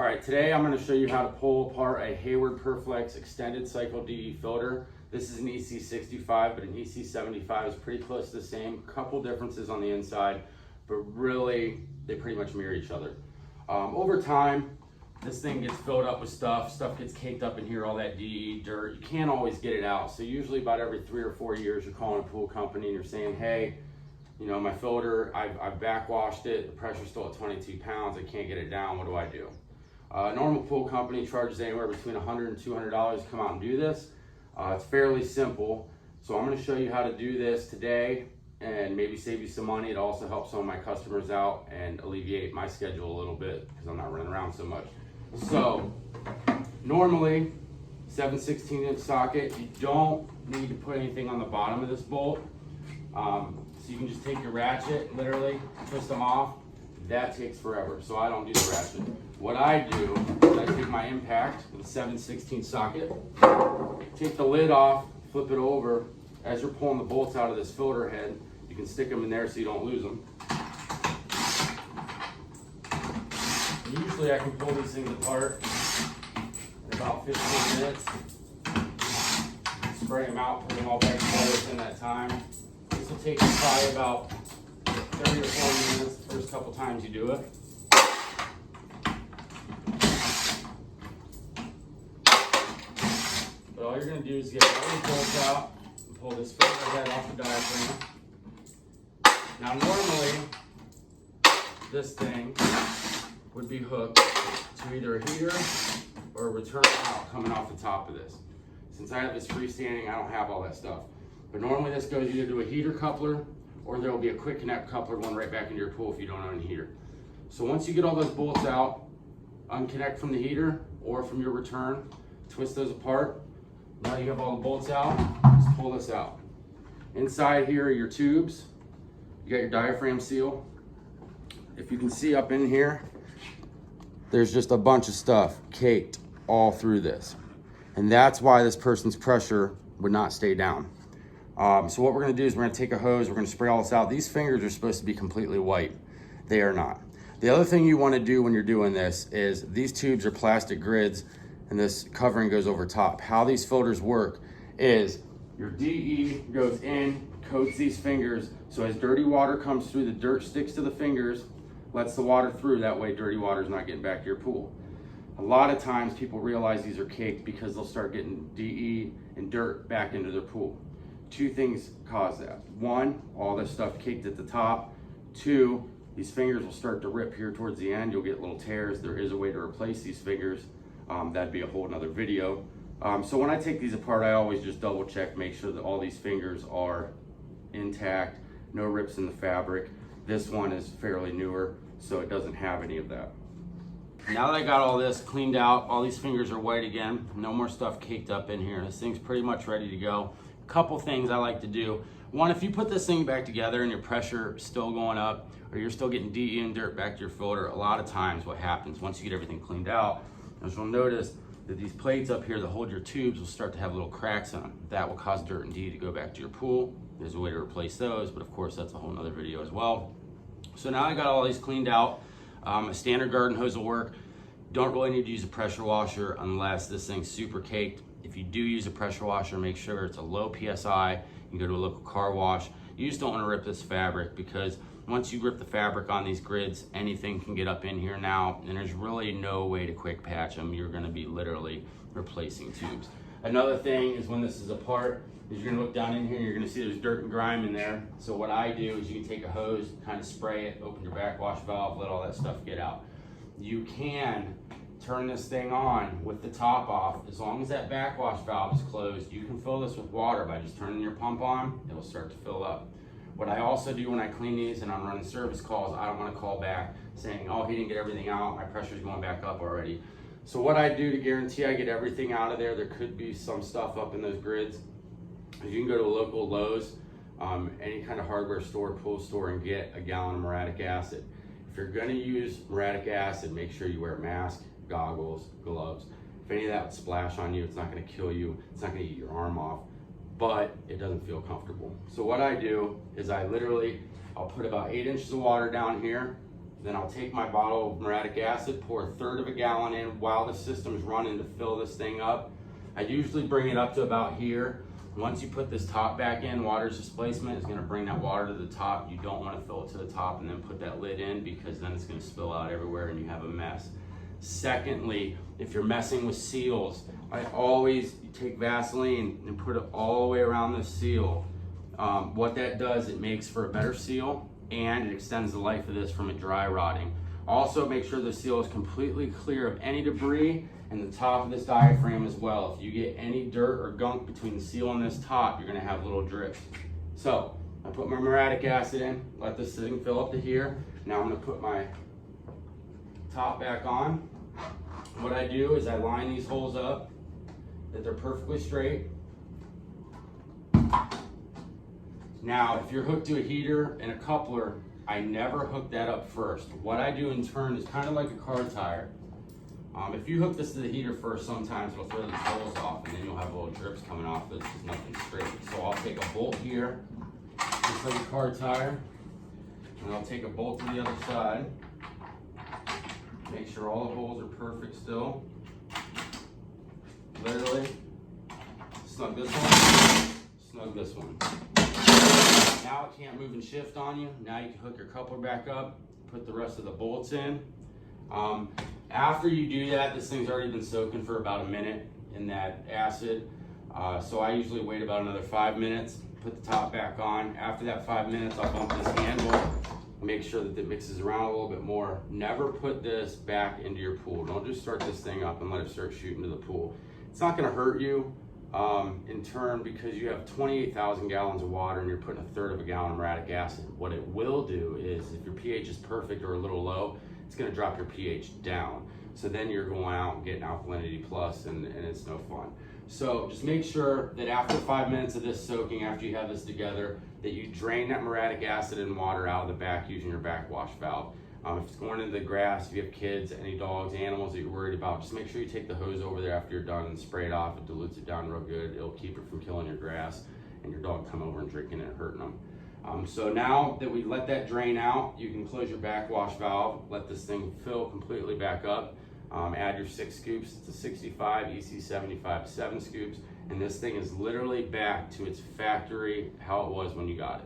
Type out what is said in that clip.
right, today I'm going to show you how to pull apart a Hayward Perflex extended cycle DE filter. This is an EC65, but an EC75 is pretty close to the same. Couple differences on the inside, but really they pretty much mirror each other. Over time, this thing gets filled up with stuff gets caked up in here, all that DE dirt. You can't always get it out. So usually about every 3 or 4 years, you're calling a pool company and you're saying, hey, you know, my filter, I've backwashed it, the pressure's still at 22 pounds, I can't get it down, what do I do? A normal pool company charges anywhere between $100 and $200 to come out and do this. It's fairly simple. So I'm gonna show you how to do this today and maybe save you some money. It also helps some of my customers out and alleviate my schedule a little bit because I'm not running around so much. So normally 7/16" socket, you don't need to put anything on the bottom of this bolt. So you can just take your ratchet, literally twist them off. That takes forever, so I don't do the ratchet. What I do is I take my impact with a 7/16" socket, take the lid off, flip it over. As you're pulling the bolts out of this filter head, you can stick them in there so you don't lose them. And usually I can pull these things apart in about 15 minutes. Spray them out, put them all back together within that time. This will take probably about 30 or 40 minutes the first couple times you do it. But all you're going to do is get all the bolts out and pull this filter head off the diaphragm. Now normally, this thing would be hooked to either a heater or a return out coming off the top of this. Since I have this freestanding, I don't have all that stuff. But normally this goes either to a heater coupler or there will be a quick connect coupler going right back into your pool if you don't own a heater. So once you get all those bolts out, unconnect from the heater or from your return, twist those apart. Now you have all the bolts out, just pull this out. Inside here are your tubes. You got your diaphragm seal. If you can see up in here, there's just a bunch of stuff caked all through this. And that's why this person's pressure would not stay down. So what we're gonna do is we're gonna take a hose, we're gonna spray all this out. These fingers are supposed to be completely white. They are not. The other thing you wanna do when you're doing this is these tubes are plastic grids and this covering goes over top. How these filters work is your DE goes in, coats these fingers, so as dirty water comes through, the dirt sticks to the fingers, lets the water through, that way dirty water is not getting back to your pool. A lot of times people realize these are caked because they'll start getting DE and dirt back into their pool. Two things cause that. One, all this stuff caked at the top. Two, these fingers will start to rip here towards the end. You'll get little tears. There is a way to replace these fingers. That'd be a whole nother video. So when I take these apart, I always just double check, make sure that all these fingers are intact, no rips in the fabric. This one is fairly newer, so it doesn't have any of that. Now that I got all this cleaned out, all these fingers are white again, no more stuff caked up in here. This thing's pretty much ready to go. Couple things I like to do. One, if you put this thing back together and your pressure is still going up or you're still getting DE and dirt back to your filter, a lot of times what happens once you get everything cleaned out is you'll notice that these plates up here that hold your tubes will start to have little cracks in them. That will cause dirt and DE to go back to your pool. There's a way to replace those, but of course that's a whole nother video as well. So now I got all these cleaned out. A standard garden hose will work. Don't really need to use a pressure washer unless this thing's super caked. If you do use a pressure washer, make sure it's a low PSI. You can go to a local car wash. You just don't want to rip this fabric because once you rip the fabric on these grids, anything can get up in here now, and there's really no way to quick patch them. You're going to be literally replacing tubes. Another thing is when this is apart, is you're going to look down in here and you're going to see there's dirt and grime in there. So what I do is you can take a hose, kind of spray it, open your backwash valve, let all that stuff get out. You can turn this thing on with the top off. As long as that backwash valve is closed, you can fill this with water by just turning your pump on. It'll start to fill up. What I also do when I clean these and I'm running service calls, I don't want to call back saying, oh, he didn't get everything out, my pressure's going back up already. So what I do to guarantee I get everything out of there, there could be some stuff up in those grids, is you can go to a local Lowe's, any kind of hardware store, pool store, and get a gallon of muriatic acid. If you're going to use muriatic acid, make sure you wear a mask, goggles, gloves. If any of that would splash on you, it's not going to kill you, it's not going to eat your arm off, but it doesn't feel comfortable. So what I do is I'll put about 8 inches of water down here, Then I'll take my bottle of muriatic acid, pour 1/3 of a gallon in while the system's running to fill this thing up. I usually bring it up to about here. Once you put this top back in, water's displacement is gonna bring that water to the top. You don't wanna fill it to the top and then put that lid in, because then it's gonna spill out everywhere and you have a mess. Secondly, if you're messing with seals, I always take Vaseline and put it all the way around the seal. What that does, it makes for a better seal, and it extends the life of this from it dry rotting. Also, make sure the seal is completely clear of any debris and the top of this diaphragm as well. If you get any dirt or gunk between the seal and this top, you're gonna have little drips. So, I put my muriatic acid in, let this thing fill up to here. Now I'm gonna put my top back on. What I do is I line these holes up, that they're perfectly straight. Now, if you're hooked to a heater and a coupler, I never hook that up first. What I do in turn is kind of like a car tire. If you hook this to the heater first, sometimes it'll throw these holes off and then you'll have little drips coming off. This is nothing straight. So I'll take a bolt here, just like a car tire, and I'll take a bolt to the other side. Make sure all the holes are perfect still. Literally, snug this one, snug this one. Now it can't move and shift on you. Now you can hook your coupler back up, put the rest of the bolts in. After you do that, this thing's already been soaking for about a minute in that acid. So I usually wait about another 5 minutes, put the top back on. After that 5 minutes, I'll bump this handle, make sure that it mixes around a little bit more. Never put this back into your pool. Don't just start this thing up and let it start shooting to the pool. It's not gonna hurt you in turn, because you have 28,000 gallons of water and you're putting 1/3 of a gallon of muriatic acid. What it will do is, if your pH is perfect or a little low, it's gonna drop your pH down. So then you're going out and getting alkalinity plus, and it's no fun. So just make sure that after 5 minutes of this soaking, after you have this together, that you drain that muriatic acid and water out of the back using your backwash valve. If it's going into the grass, if you have kids, any dogs, animals that you're worried about, just make sure you take the hose over there after you're done and spray it off. It dilutes it down real good. It'll keep it from killing your grass and your dog come over and drinking it and hurting them. So now that we let that drain out, you can close your backwash valve, let this thing fill completely back up. Add your 6 scoops. It's a 65 EC75 7 scoops, and this thing is literally back to its factory, how it was when you got it.